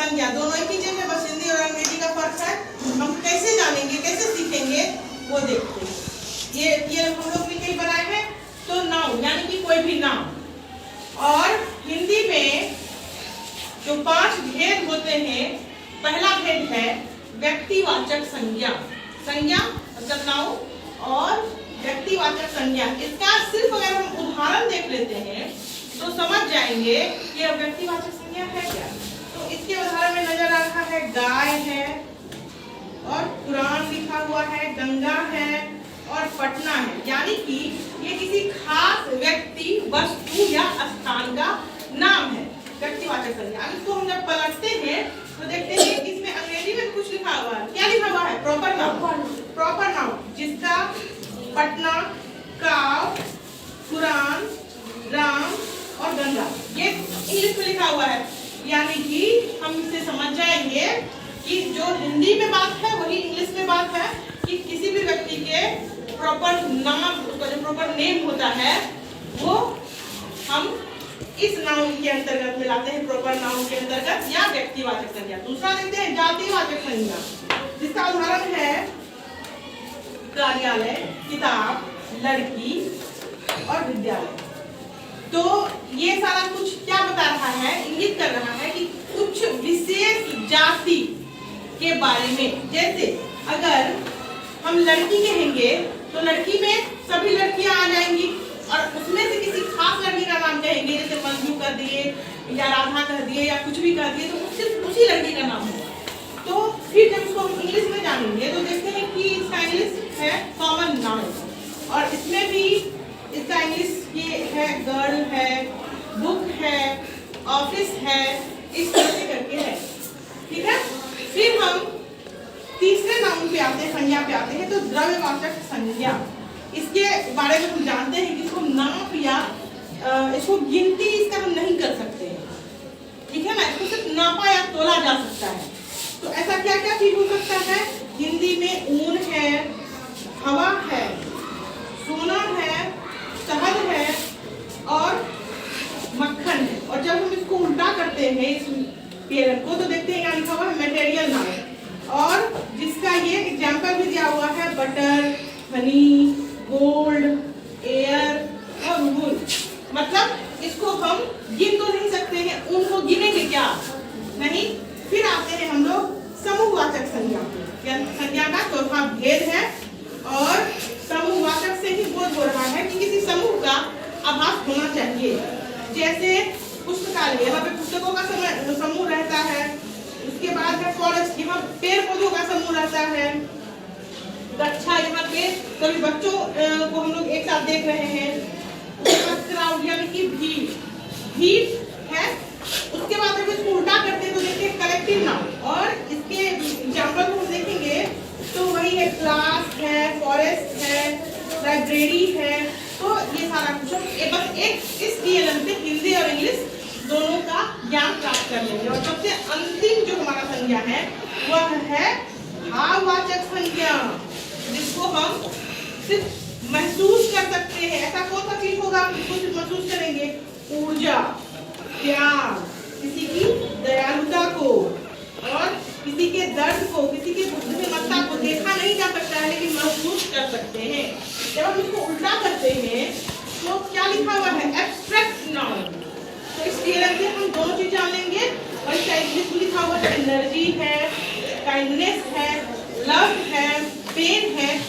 संज्ञा दोनों एक ही चीज है, बस हिंदी और अंग्रेजी का फर्क है। हम कैसे जानेंगे, कैसे सीखेंगे वो देखते हैं। ये हम लोग भी कहीं बनाए हैं। तो नाउन यानी कि कोई भी नाम, और हिंदी में जो 5 भेद होते हैं, पहला भेद है व्यक्तिवाचक संज्ञा। संज्ञा मतलब नाउन और व्यक्तिवाचक संज्ञा। इसका सिर्फ अगर हम उदाहरण देख लेते हैं तो समझ जाएंगे कि यह व्यक्तिवाचक संज्ञा है क्या। तो इसके उदाहरण में नजर आ रहा है गाय है और कुरान लिखा हुआ है, गंगा है और पटना है। यानी कि ये किसी खास व्यक्ति, वस्तु या स्थान का नाम है, व्यक्तिवाचक संज्ञा। अब इसको हम जब पलटते हैं तो देखते हैं इसमें अंग्रेजी में कुछ लिखा हुआ है। क्या लिखा हुआ है? Proper noun. प्रॉपर नाउन जिसका पटना, काव, कुरान, राम और गंगा ये इंग्लिश में लिखा हुआ है। यानी कि हम इससे समझ जाएंगे कि जो हिंदी में बात है वही इंग्लिश में बात है, कि किसी भी व्यक्ति के प्रॉपर नाम, उसका जो प्रॉपर नेम होता है वो हम इस नाउन के अंतर्गत में लाते हैं, प्रॉपर नाउन के अंतर्गत या व्यक्तिवाचक संज्ञा। दूसरा देखते हैं जातिवाचक संज्ञा, जिसका उदाहरण है कार्यालय, किताब, लड़की और विद्यालय। तो ये सारा कुछ क्या बता रहा है? इंगित कर रहा है कि कुछ विशेष जाति के बारे में। जैसे अगर हम लड़की कहेंगे तो लड़की में सभी लड़कियां आ जाएंगी, और उसमें से किसी खास लड़की का नाम कहेंगे, जैसे मंजू कर दिए या राधा कर दिए या कुछ भी कर दिए, तो सिर्फ उसी लड़की का नाम होगा। तो फिर जब इसको हम इंग्लिश में जानेंगे तो देखते हैं कि इसका इंग्लिश है कॉमन नाउन, और इसमें भी इसका इंग्लिश ये है गर्ल है, बुक है, ऑफिस है, इस तरह से करके है। ठीक है। फिर हम तीसरे नाउन पे आते हैं, संज्ञा पे आते हैं। तो द्रव्यवाचक संज्ञा, इसके बारे में हम जानते हैं कि इसको नाप या इसको गिनती इसका हम नहीं कर सकते हैं। ठीक है ना, इसको सिर्फ नापा या तोला जा सकता है। तो ऐसा क्या क्या चीज हो सकता है? हिंदी में ऊन है, हवा है, सोना है, शहद है और मक्खन है। और जब हम इसको उल्टा करते हैं इस पेयर को, तो देखते हैं यहाँ लिखा हुआ है मटेरियल नाउन, और जिसका ये एग्जाम्पल भी दिया हुआ है बटर, हनी, गोल्ड, एयर और वुल। मतलब इसको हम गिन तो नहीं सकते हैं, उनको गिनेंगे क्या? नहीं। फिर आते हैं हम लोग समूहवाचक संज्ञा। संज्ञा का चौथा भेद है, और समूहवाचक से ही बोध हो रहा है कि किसी समूह का आभास होना चाहिए। जैसे पुस्तकालय, यहाँ पे पुस्तकों का समूह रहता है। उसके बाद है फॉरेस्ट, यहाँ पेड़ पौधों का समूह रहता है। कक्षा, यहाँ पे सभी बच्चों को हम लोग एक साथ देख रहे हैं। क्राउड यानी कि भीड़ है। उसके बाद जब इसको उल्टा करते हैं तो देखते हैं कलेक्टिव नाउन, और इसके एग्जाम्पल को हम देखेंगे तो वही है क्लास है, फॉरेस्ट है, लाइब्रेरी है। तो ये सारा कुछ बस एक इस DLM से हिंदी और इंग्लिश दोनों का ज्ञान प्राप्त कर लेंगे। और सबसे अंतिम जो हमारा संज्ञा है वह है भाववाचक संज्ञा, जिसको हम सिर्फ महसूस कर सकते हैं। ऐसा कौन सा चीज होगा जिसको सिर्फ महसूस करेंगे? ऊर्जा, प्यार, किसी की दयालुता को, और किसी के दर्द को, किसी के बुद्धिमत्ता को देखा नहीं जा सकता है लेकिन महसूस कर सकते हैं। जब हम इसको उल्टा करते हैं तो क्या लिखा हुआ है? Abstract noun. तो इस DLM से हम दोनों चीज जान लेंगे। और इसका इंग्लिश में लिखा हुआ है एनर्जी है, काइंडनेस है, लव है, पेन है